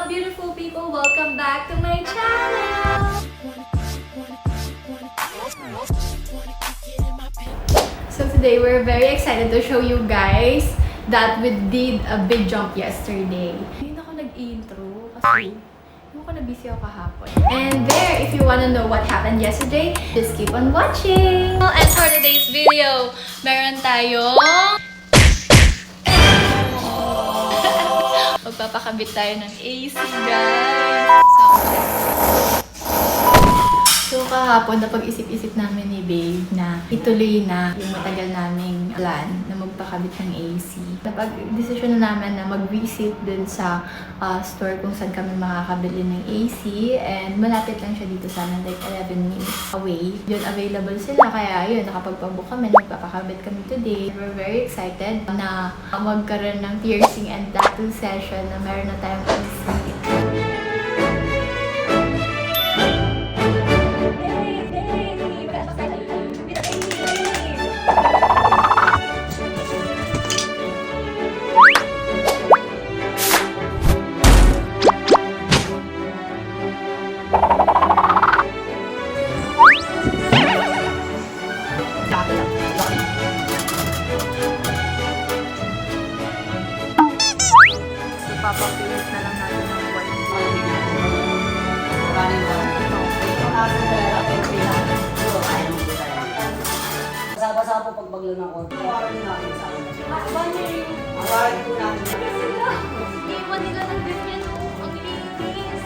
beautiful people! Welcome back to my channel! So today, we're very excited to show you guys that we did a big jump yesterday. Hindi na ako nag-intro kasi hindi ko na-busy ako kahapon. And there, if you wanna know what happened yesterday, just keep on watching! And for today's video, meron tayong magpapakabit tayo ng AC, guys. So, kahapon, napag-isip-isip namin ni Babe na ituloy na yung matagal naming plan na magpakabit ng AC. Napag-desisyon na namin na mag-visit dun sa store kung saan kami makakabili ng AC. And malapit lang siya dito sa amin, like 11 minutes away. Yun, available sila. Kaya yun, nakapagpabook kami, nagpapakabit kami today. We're very excited na magkaroon ng piercing and tattoo session na meron na tayong AC. Papapilit na lang natin ng white. Basa-basa po pag baglo ng konti. Awaran din natin sa akin. Awaran po natin. Iwan nila ng ganyan. Ang linis.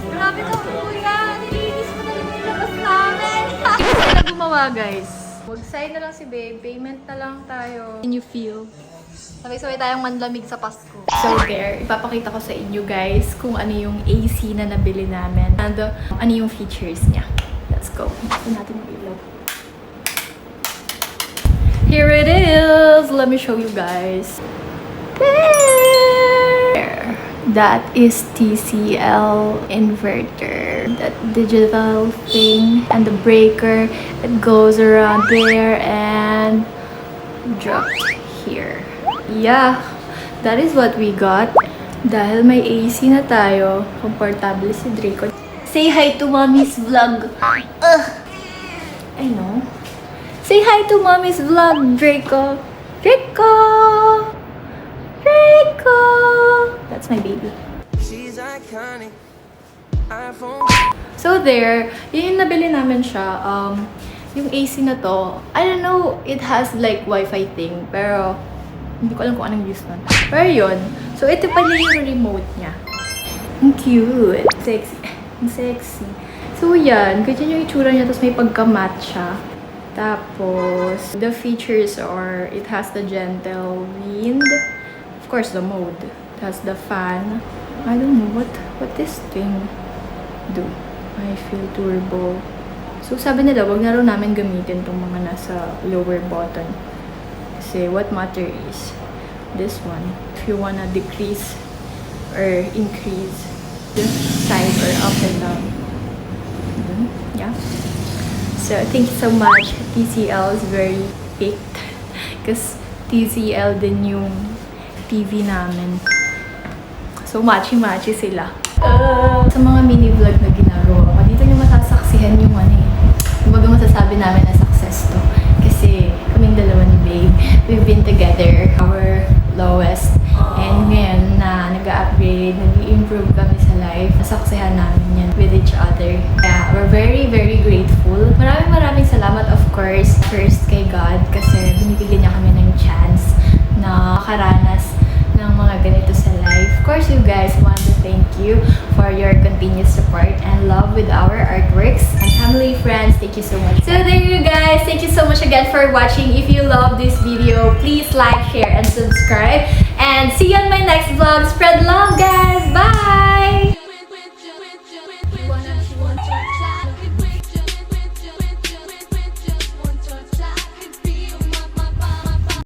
Grabe ka, kuya. Nilinis mo talaga yung labas namin. Sila gumawa, guys. Mag-sign na lang si Babe. Payment na lang tayo. Can you feel? Sabay-sabay tayong manlamig sa Pasko. So there, ipapakita ko sa inyo guys kung ano yung AC na nabili namin. And ano yung features niya. Let's go. Ito natin yung ilaw. Here it is! Let me show you guys. There! That is TCL inverter. That digital thing. And the breaker. It goes around there and dropped here. Yeah, that is what we got. Dahil may AC na tayo, komportable si Draco. Say hi to Mommy's vlog. I know. Say hi to Mommy's vlog, Draco. Draco! Draco! That's my baby. She's iconic. So there, yun yung nabili namin siya. Yung AC na to, I don't know, it has like Wi-Fi thing, pero hindi ko alam kung anong use nun. Pero yun. So, ito pala yung remote niya. Ang cute. Sexy. Ang sexy. So, yan. Ganyan yung itsura niya. Tapos may pagka-matte siya. Tapos, the features are, it has the gentle wind. Of course, the mode. It has the fan. I don't know what this thing do. I feel turbo. So, sabi nila, wag na raw namin gamitin itong mga nasa lower button. Say what matter is this one. If you wanna decrease or increase the side or up and down. Yeah. So thank you so much. TCL is very picked because TCL din yung TV namin. So matchy-matchy sila. Sa mga mini vlog na ginagawa ko, dito nyo masasaksihan yung ano eh. Kumbaga masasabi namin na success to. Kasi kaming dalawa ni Babe, we've been together, our lowest. And ngayon na nag-upgrade, nag-improve kami sa life, nasaksihan namin yan with each other. Kaya we're very, very grateful. Maraming salamat of course, first kay God kasi binibigyan niya kami ng chance na makaranas ng mga ganito sa life. Of course, you guys, want to thank you for your continuous support and love with our artworks. And family, friends, thank you so much. So there you guys, thank you so much again for watching. If you love this video, please like, share, and subscribe. And see you on my next vlog. Spread love, guys!